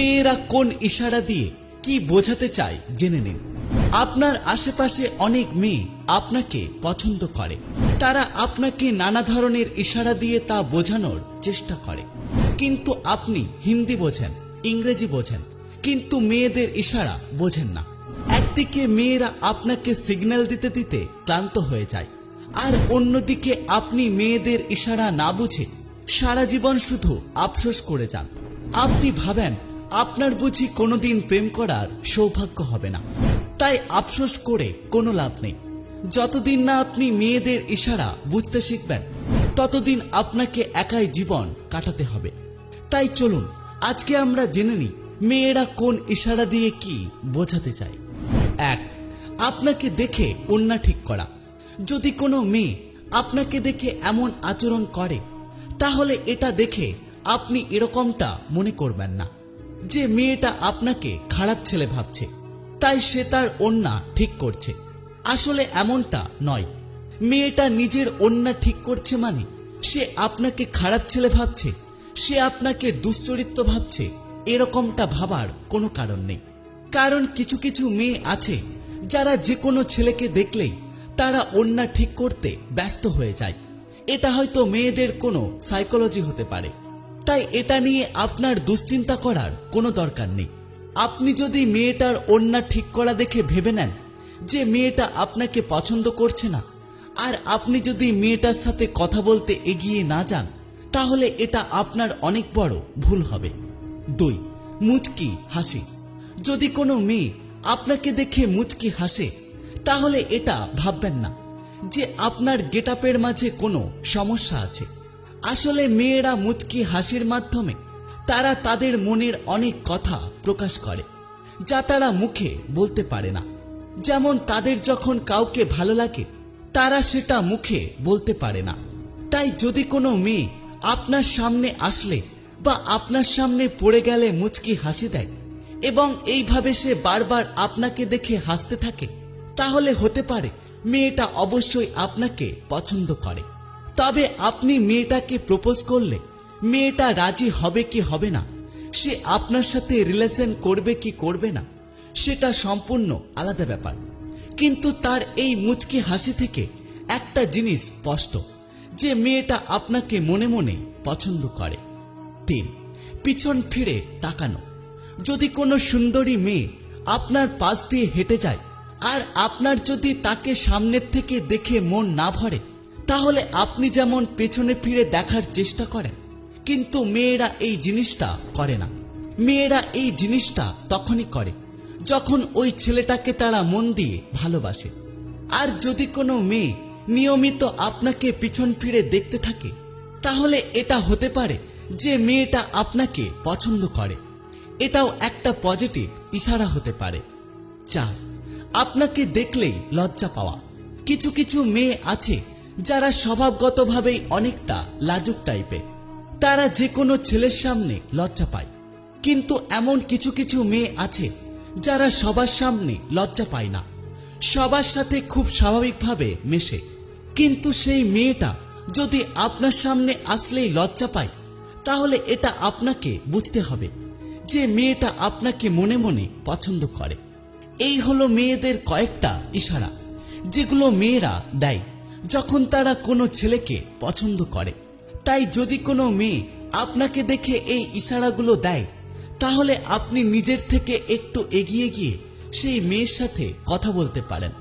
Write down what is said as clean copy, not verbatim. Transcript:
মেয়েরা কোন ইশারা দিয়ে কি বোঝাতে চায় জেনে নিন। আপনার আশেপাশে অনেক মেয়ে আপনাকে পছন্দ করে। তারা আপনাকে নানা ধরনের ইশারা দিয়ে তা বোঝানোর চেষ্টা করে। কিন্তু আপনি হিন্দি বোঝেন, ইংরেজি বোঝেন, কিন্তু মেয়েদের ইশারা বোঝেন না। একদিকে মেয়েরা আপনাকে সিগন্যাল দিতে দিতে ক্লান্ত হয়ে যায়, আর অন্যদিকে আপনি মেয়েদের ইশারা না বুঝে সারা জীবন শুধু আফসোস করে যান। আপনি ভাবেন আপনার বুঝি কোনোদিন প্রেম করার সৌভাগ্য হবে না। তাই আফসোস করে কোনো লাভ নেই। যতদিন না আপনি মেয়েদের ইশারা বুঝতে শিখবেন, ততদিন আপনাকে একাই জীবন কাটাতে হবে। তাই চলুন আজকে আমরা জেনে নিই মেয়েরা কোন ইশারা দিয়ে কি বোঝাতে চায়। 1. আপনাকে দেখে ওড়না ঠিক করা। যদি কোনো মেয়ে আপনাকে দেখে এমন আচরণ করে, তাহলে এটা দেখে আপনি এরকমটা মনে করবেন না যে মেয়েটা আপনাকে খারাপ ছেলে ভাবছে, তাই সে তার ওড়না ঠিক করছে। আসলে এমনটা নয়। মেয়েটা নিজের ওড়না ঠিক করছে মানে সে আপনাকে খারাপ ছেলে ভাবছে, সে আপনাকে দুশ্চরিত্র ভাবছে, এরকমটা ভাবার কোনো কারণ নেই। কারণ কিছু কিছু মেয়ে আছে যারা যে কোনো ছেলেকে দেখলেই তারা ওড়না ঠিক করতে ব্যস্ত হয়ে যায়। এটা হয়তো মেয়েদের কোনো সাইকোলজি হতে পারে। তাই এটা নিয়ে আপনার দুশ্চিন্তা করার কোনো দরকার নেই। আপনি যদি মেয়েটার ওড়না ঠিক করা দেখে ভেবে নেন যে মেয়েটা আপনাকে পছন্দ করছে না, আর আপনি যদি মেয়েটার সাথে কথা বলতে এগিয়ে না যান, তাহলে এটা আপনার অনেক বড় ভুল হবে। 2. মুচকি হাসি। যদি কোনো মেয়ে আপনাকে দেখে মুচকি হাসে, তাহলে এটা ভাববেন না যে আপনার গেটআপের মাঝে কোনো সমস্যা আছে। আসলে মেয়েরা মুচকি হাসির মাধ্যমে তারা তাদের মনের অনেক কথা প্রকাশ করে, যা তারা মুখে বলতে পারে না। যেমন তাদের যখন কাউকে ভালো লাগে, তারা সেটা মুখে বলতে পারে না। তাই যদি কোনো মেয়ে আপনার সামনে আসলে বা আপনার সামনে পড়ে গেলে মুচকি হাসি দেয় এবং এইভাবে সে বারবার আপনাকে দেখে হাসতে থাকে, তাহলে হতে পারে মেয়েটা অবশ্যই আপনাকে পছন্দ করে। তবে আপনি মেয়েটাকে প্রপোজ করলে মেয়েটা রাজি হবে কি হবে না, সে আপনার সাথে রিলেশন করবে কি করবে না, সেটা সম্পূর্ণ আলাদা ব্যাপার। কিন্তু তার এই মুচকি হাসি থেকে একটা জিনিস স্পষ্ট, যে মেয়েটা আপনাকে মনে মনে পছন্দ করে। 3. পিছন ফিরে তাকানো। যদি কোনো সুন্দরী মেয়ে আপনার পাশ দিয়ে হেঁটে যায়, আর আপনার যদি তাকে সামনের থেকে দেখে মন না ভরে, তাহলে আপনি যেমন পেছনে ফিরে দেখার চেষ্টা করেন, কিন্তু মেয়েরা এই জিনিসটা করে না। মেয়েরা এই জিনিসটা তখনই করে যখন ওই ছেলেটাকে তারা মন দিয়ে ভালোবাসে। আর যদি কোনো মেয়ে নিয়মিত আপনাকে পিছন ফিরে দেখতে থাকে, তাহলে এটা হতে পারে যে মেয়েটা আপনাকে পছন্দ করে। এটাও একটা পজিটিভ ইশারা হতে পারে। 4. আপনাকে দেখলেই লজ্জা পাওয়া। কিছু কিছু মেয়ে আছে যারা স্বভাবগতভাবেই অনেকটা লাজুক টাইপের। তারা যে কোনো ছেলের সামনে লজ্জা পায়। কিন্তু এমন কিছু কিছু মেয়ে আছে যারা সবার সামনে লজ্জা পায় না, সবার সাথে খুব স্বাভাবিকভাবে মেশে। কিন্তু সেই মেয়েটা যদি আপনার সামনে আসলেই লজ্জা পায়, তাহলে এটা আপনাকে বুঝতে হবে যে মেয়েটা আপনাকে মনে মনে পছন্দ করে। এই হলো মেয়েদের কয়েকটা ইশারা, যেগুলো মেয়েরা দেয় যখন তারা কোনো ছেলেকে পছন্দ করে। তাই যদি কোনো মেয়ে আপনাকে দেখে এই ইশারাগুলো দেয়, তাহলে আপনি নিজের থেকে একটু এগিয়ে গিয়ে সেই মেয়ের সাথে কথা বলতে পারেন।